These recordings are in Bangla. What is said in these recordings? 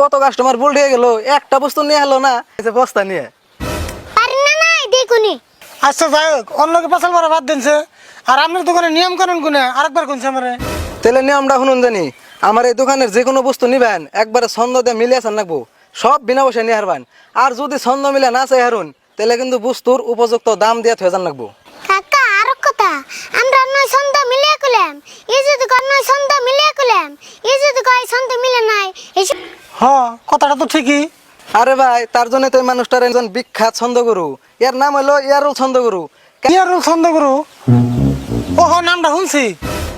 কত কাস্টমার ভুল দিয়ে গেল, একটা বস্তু নিয়ে এলো না, এই যে বস্তা নিয়ে। আরে না না দেখুনি। আচ্ছা যাই হোক, অন্যকে পাশাল মারা বাদ দিনছে, আর আপনার দোকানে নিয়ম কানুন গুনে আরেকবার কোনছে আমারে। তাহলে নিয়মটা শুনুন জানি, আমার এই দোকানের যে কোনো বস্তু নিবেন একবারে ছন্দ দিয়ে মিলিয়ে আসান লাগবো, সব বিনা পয়সা নিয়ে হারবেন। আর যদি ছন্দ মিলে না চাই হারুন, তাহলে কিন্তু বস্তুর উপযুক্ত দাম দিয়ে থয়ে যান লাগবো। কাকা আর কথা, আমরা নয় ছন্দ মিলিয়ে কইলাম, এই যদি কয় নয় ছন্দ মিলিয়ে কইলাম, এই যদি কয় ছন্দ মিলে নাই, এই হ্যাঁ কথাটা তো ঠিকই। আরে ভাই, তার জন্য তো এই মানুষটার একজন বিখ্যাত ছন্দগুরু, এর নাম হলো ইয়ারুল ছন্দগুরু। ইয়ারুল ছন্দগুরু, ও নামটা শুনছি।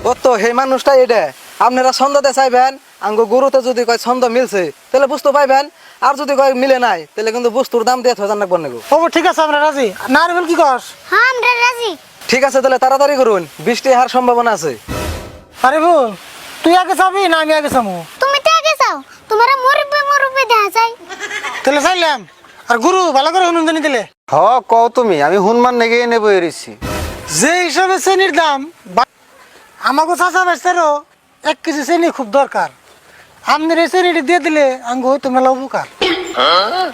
ও তো সেই মানুষটা এটা। আপনারা ছন্দ দিয়ে চাইবেন, আঙ্গ গুরুতে যদি কয় ছন্দ মিলছে তাহলে বুঝতে পাইবেন, আর যদি কয় মিলে নাই তাহলে কিন্তু বস্তুর দাম দিয়ে থয়ে যান লাগবো নাগো। ও ঠিক আছে, আমরা রাজি। না রেবেল কি কস? হ্যাঁ আমরা রাজি। ঠিক আছে, তাহলে তাড়াতাড়ি করুন, বৃষ্টি হওয়ার সম্ভাবনা আছে। আরে বল, তুই আগে যাবি না আমি আগে যাবো? তুমি তো আগে যাও, তোমার মুরব্বি দেখা যায়। তাহলে চাইলাম, আর গুরু ভালো করে শুনুন জানি দিলে। হ কও তুমি, আমি হুনমান নেগে নেবো এরিছি। যে হিসাবে চেনির দাম, আমাকে চাচা বেচারও 1 কেজি চেনি খুব দরকার। আপনার এই চেনিটি দিয়ে দিলে আঙ্গ হয়তো মেলা উপকার।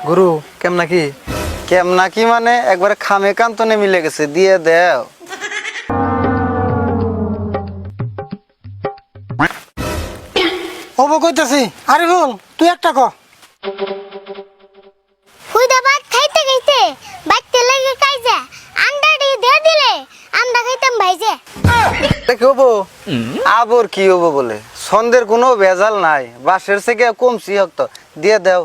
গুরু কেমনা কি? কেমনা কি মানে একবারে খামে কান্তনে মিলে গেছে, দিয়ে দেও। ওবো কইতাছি। আরে বল, তুই একটা ক। হুইদা ভাত খাইতে খাইতে বাইতে লাগে কাইজা আন্ডাটি দিয়ে দিলে আমরা খাইতাম ভাইজে। কি হবো? আবার কি হবো বলে, ছন্দের কোনো ভেজাল নাই, বাসের থেকে কমছি হোক তো, দিয়ে দেও।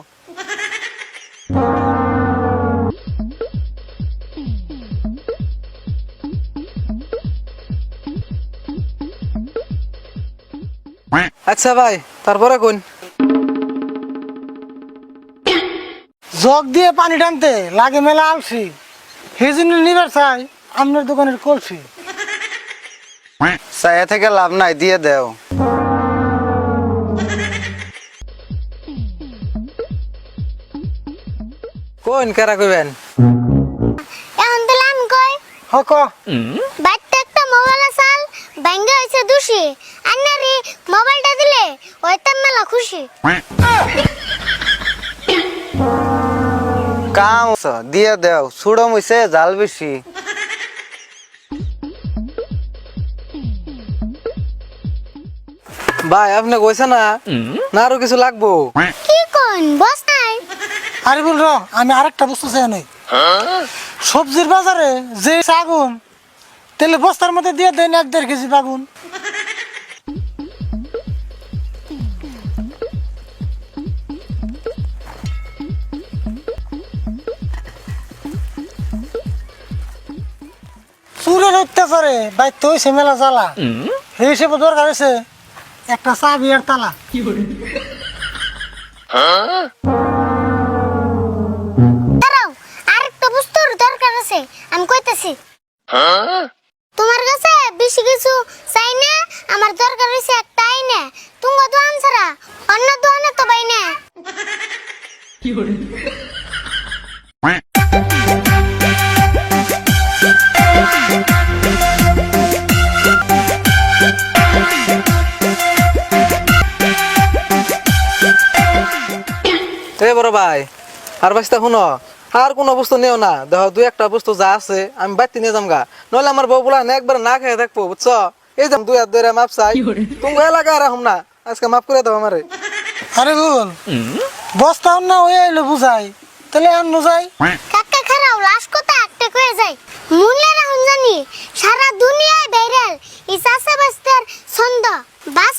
আচ্ছা ভাই, তারপরে কোন? জগ দিয়ে পানি টানতে লাগে মেলা আলসি, সেই জন্য নিবার চাই আপনার দোকানের কলসি। চায়া থেকে লাভ নাই, দিয়ে দেও। কোন কেরা কইবেন? এখন তাহলে আমি কই হ ক। বাইতে একটা মোবাইল আসাল ব্যাঙ্গে হয়েছে দুষি, আন্নারি মোবাইলটা দিলে ওইতাম মেলা খুশি। কাম দিয়ে দেও, ছুড়ো মুইছে জাল বেশি। ভাই আপনি কইছে না না আরো কিছু লাগবো? কি কোন বস নাই? আরে বল র, আমি আরেকটা বস্তু চাই নাই। সবজির বাজারে যে আগুন, তাহলে বস্তার মধ্যে দিয়ে দেন 1-1.5 কেজি বাগুন। চুরের অত্যাচারে বাইতে হয়েছে মেলা জ্বালা, সেই হিসেবে দরকার হয়েছে একটা চাবি আর তালা। দাঁড়াও, আরেকটা বস্তুর দরকার আছে, আমি কইতাছি। তোমার কাছে বেশি কিছু চাই না, আমার দরকার হইছে একটা আইনা। তুমি দোকান ছাড়া অন্য দোকানে তো পাই না। এ বড় ভাই, আর বাস্তা শুনো, আর কোনো বস্তু নেও না, দেখো 2-1টা বস্তু যা আছে আমি বাইতে নিয়ে যামগা, নইলে আমার বউ বলা একবার না খেয়ে থাকবো, বুঝছো? এই যাম 2 হাত ধরে মাপ চাই, তুমি এলাকায় রাখুম না, আজকে মাফ করে দাও আমারে। আরে বল, বস্তা না হয়ে এলো বুঝাই, তাহলে আর যাই। কাকা খারাও লাশ কথা একটা কয়ে যায়, মূল্যে রাখুন জানি সারা দুনিয়ায় ভাইরাল এই চাষা বাস্তার ছন্দ বাস